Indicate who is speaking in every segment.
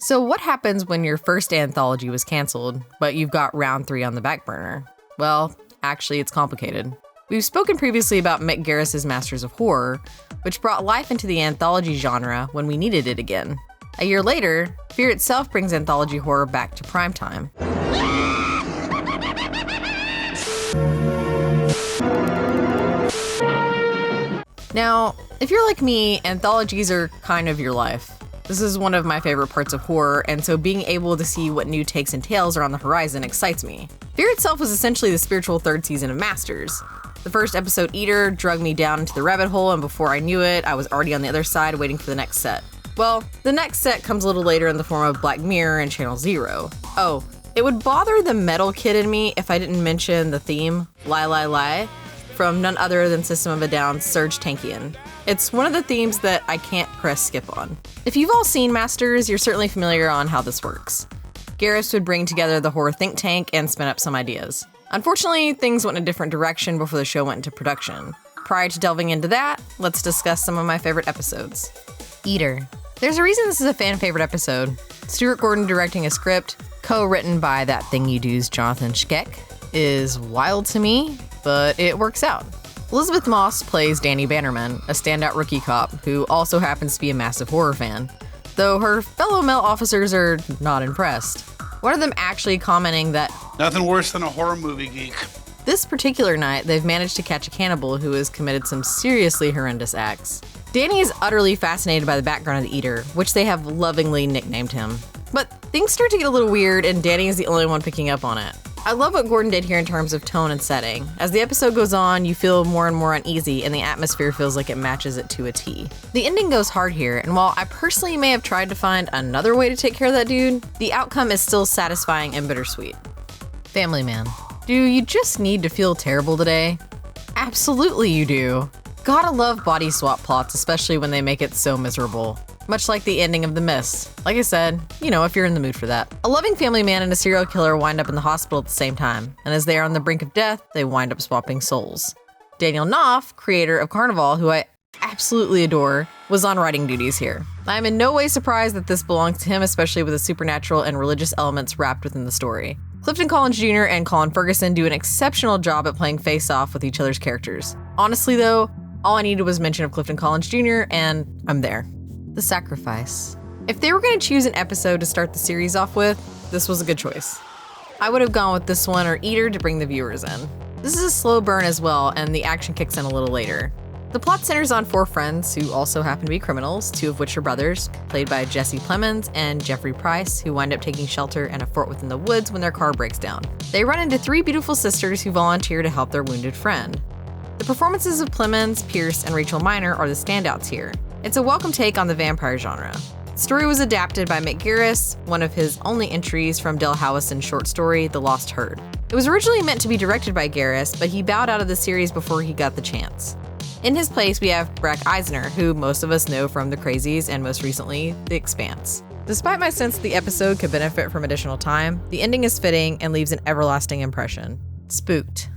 Speaker 1: So what happens when your first anthology was canceled, but you've got round 3 on the back burner? Well, actually, it's complicated. We've spoken previously about Mick Garris' Masters of Horror, which brought life into the anthology genre when we needed it again. A year later, Fear itself brings anthology horror back to primetime. Now, if you're like me, anthologies are kind of your life. This is one of my favorite parts of horror, and so being able to see what new takes and tales are on the horizon excites me. Fear itself was essentially the spiritual third season of Masters. The first episode, Eater, dragged me down into the rabbit hole, and before I knew it, I was already on the other side waiting for the next set. Well, the next set comes a little later in the form of Black Mirror and Channel Zero. Oh, it would bother the metal kid in me if I didn't mention the theme, Lie Lie Lie, from none other than System of a Down's Serj Tankian. It's one of the themes that I can't press skip on. If you've all seen Masters, you're certainly familiar on how this works. Garris would bring together the horror think tank and spin up some ideas. Unfortunately, things went in a different direction before the show went into production. Prior to delving into that, let's discuss some of my favorite episodes. Eater. There's a reason this is a fan favorite episode. Stuart Gordon directing a script, co-written by That Thing You Do's Jonathan Schaech, is wild to me, but it works out. Elizabeth Moss plays Danny Bannerman, a standout rookie cop who also happens to be a massive horror fan, though her fellow male officers are not impressed. One of them actually commenting that,
Speaker 2: "Nothing worse than a horror movie geek."
Speaker 1: This particular night, they've managed to catch a cannibal who has committed some seriously horrendous acts. Danny is utterly fascinated by the background of the Eater, which they have lovingly nicknamed him. But things start to get a little weird, and Danny is the only one picking up on it. I love what Gordon did here in terms of tone and setting. As the episode goes on, you feel more and more uneasy, and the atmosphere feels like it matches it to a T. The ending goes hard here, and while I personally may have tried to find another way to take care of that dude, the outcome is still satisfying and bittersweet. Family Man. Do you just need to feel terrible today? Absolutely you do. Gotta love body swap plots, especially when they make it so miserable. Much like the ending of The Mist. Like I said, if you're in the mood for that. A loving family man and a serial killer wind up in the hospital at the same time, and as they are on the brink of death, they wind up swapping souls. Daniel Knopf, creator of Carnival, who I absolutely adore, was on writing duties here. I am in no way surprised that this belongs to him, especially with the supernatural and religious elements wrapped within the story. Clifton Collins Jr. and Colin Ferguson do an exceptional job at playing face-off with each other's characters. Honestly though, all I needed was mention of Clifton Collins Jr. and I'm there. The Sacrifice. If they were going to choose an episode to start the series off with, this was a good choice. I would have gone with this one or Eater to bring the viewers in. This is a slow burn as well, and the action kicks in a little later. The plot centers on 4 friends who also happen to be criminals, 2 of which are brothers, played by Jesse Plemons and Jeffrey Price, who wind up taking shelter in a fort within the woods when their car breaks down. They run into 3 beautiful sisters who volunteer to help their wounded friend. The performances of Plemons, Pierce, and Rachel Miner are the standouts here. It's a welcome take on the vampire genre. The story was adapted by Mick Garris, one of his only entries from Del Howison's short story, The Lost Herd. It was originally meant to be directed by Garris, but he bowed out of the series before he got the chance. In his place, we have Breck Eisner, who most of us know from The Crazies and most recently, The Expanse. Despite my sense the episode could benefit from additional time, the ending is fitting and leaves an everlasting impression. Spooked.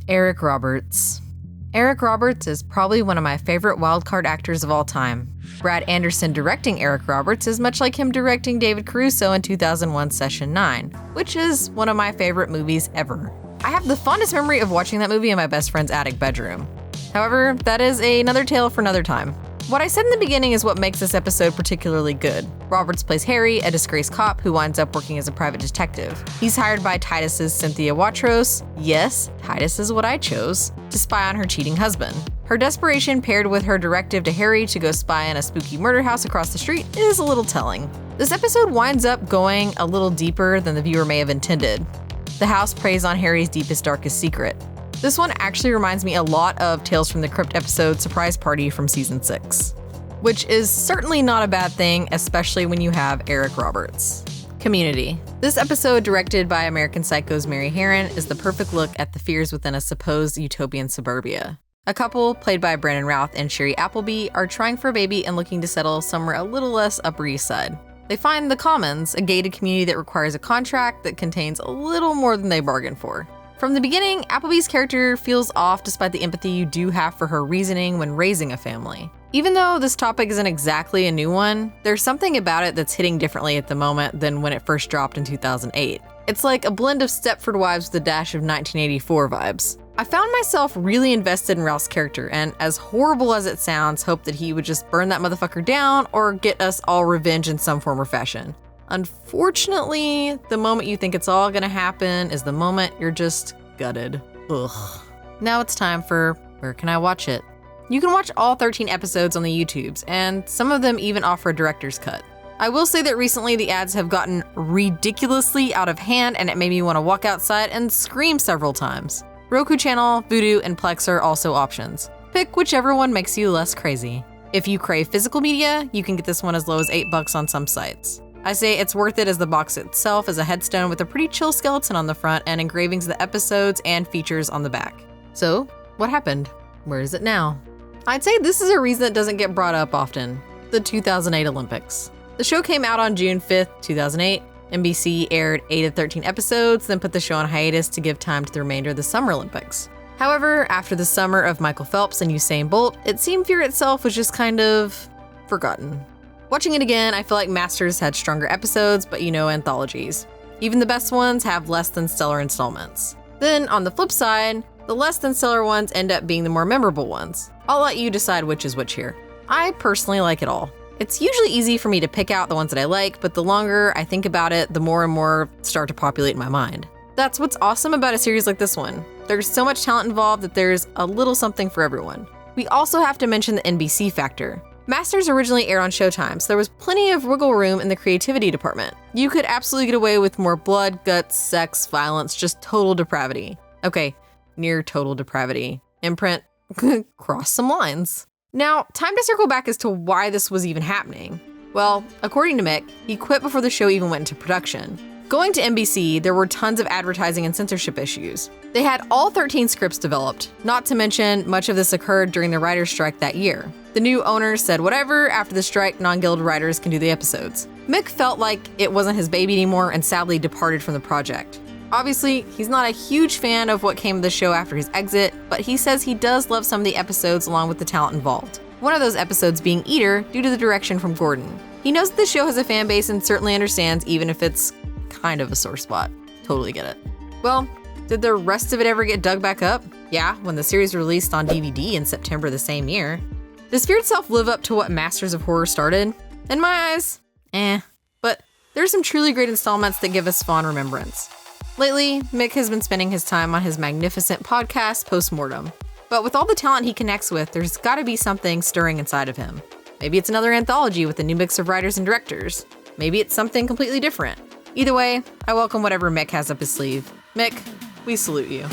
Speaker 1: Eric Roberts. Eric Roberts is probably one of my favorite wildcard actors of all time. Brad Anderson directing Eric Roberts is much like him directing David Caruso in 2001 Session 9, which is one of my favorite movies ever. I have the fondest memory of watching that movie in my best friend's attic bedroom. However, that is another tale for another time. What I said in the beginning is what makes this episode particularly good. Roberts plays Harry, a disgraced cop who winds up working as a private detective. He's hired by Titus's Cynthia Watros, yes, Titus is what I chose, to spy on her cheating husband. Her desperation paired with her directive to Harry to go spy in a spooky murder house across the street is a little telling. This episode winds up going a little deeper than the viewer may have intended. The house preys on Harry's deepest, darkest secret. This one actually reminds me a lot of Tales from the Crypt episode Surprise Party from season 6, which is certainly not a bad thing, especially when you have Eric Roberts. Community. This episode, directed by American Psycho's Mary Herron, is the perfect look at the fears within a supposed utopian suburbia. A couple, played by Brandon Routh and Sherry Appleby, are trying for a baby and looking to settle somewhere a little less Upper East Side. They find the Commons, a gated community that requires a contract that contains a little more than they bargained for. From the beginning, Appleby's character feels off despite the empathy you do have for her reasoning when raising a family. Even though this topic isn't exactly a new one, there's something about it that's hitting differently at the moment than when it first dropped in 2008. It's like a blend of Stepford Wives with a dash of 1984 vibes. I found myself really invested in Ralph's character, and as horrible as it sounds, hope that he would just burn that motherfucker down or get us all revenge in some form or fashion. Unfortunately, the moment you think it's all gonna happen is the moment you're just gutted. Ugh. Now it's time for Where Can I Watch It? You can watch all 13 episodes on the YouTubes, and some of them even offer a director's cut. I will say that recently the ads have gotten ridiculously out of hand, and it made me want to walk outside and scream several times. Roku Channel, Vudu, and Plex are also options. Pick whichever one makes you less crazy. If you crave physical media, you can get this one as low as $8 on some sites. I say it's worth it as the box itself is a headstone with a pretty chill skeleton on the front and engravings of the episodes and features on the back. So, what happened? Where is it now? I'd say this is a reason it doesn't get brought up often. The 2008 Olympics. The show came out on June 5th, 2008. NBC aired 8 of 13 episodes, then put the show on hiatus to give time to the remainder of the Summer Olympics. However, after the summer of Michael Phelps and Usain Bolt, it seemed fear itself was just kind of forgotten. Watching it again, I feel like Masters had stronger episodes, but anthologies. Even the best ones have less than stellar installments. Then, on the flip side, the less than stellar ones end up being the more memorable ones. I'll let you decide which is which here. I personally like it all. It's usually easy for me to pick out the ones that I like, but the longer I think about it, the more and more start to populate in my mind. That's what's awesome about a series like this one. There's so much talent involved that there's a little something for everyone. We also have to mention the NBC factor. Masters originally aired on Showtime, so there was plenty of wiggle room in the creativity department. You could absolutely get away with more blood, guts, sex, violence, just total depravity. Okay, near total depravity. Imprint, cross some lines. Now, time to circle back as to why this was even happening. Well, according to Mick, he quit before the show even went into production. Going to NBC, there were tons of advertising and censorship issues. They had all 13 scripts developed, not to mention much of this occurred during the writer's strike that year. The new owners said whatever, after the strike, non-guild writers can do the episodes. Mick felt like it wasn't his baby anymore and sadly departed from the project. Obviously, he's not a huge fan of what came of the show after his exit, but he says he does love some of the episodes along with the talent involved. One of those episodes being Eater, due to the direction from Gordon. He knows that the show has a fan base and certainly understands even if it's kind of a sore spot. Totally get it. Well, did the rest of it ever get dug back up? Yeah, when the series released on DVD in September the same year. Does Fear itself live up to what Masters of Horror started? In my eyes, but there's some truly great installments that give us fond remembrance. Lately, Mick has been spending his time on his magnificent podcast, Postmortem. But with all the talent he connects with, there's gotta be something stirring inside of him. Maybe it's another anthology with a new mix of writers and directors. Maybe it's something completely different. Either way, I welcome whatever Mick has up his sleeve. Mick, we salute you.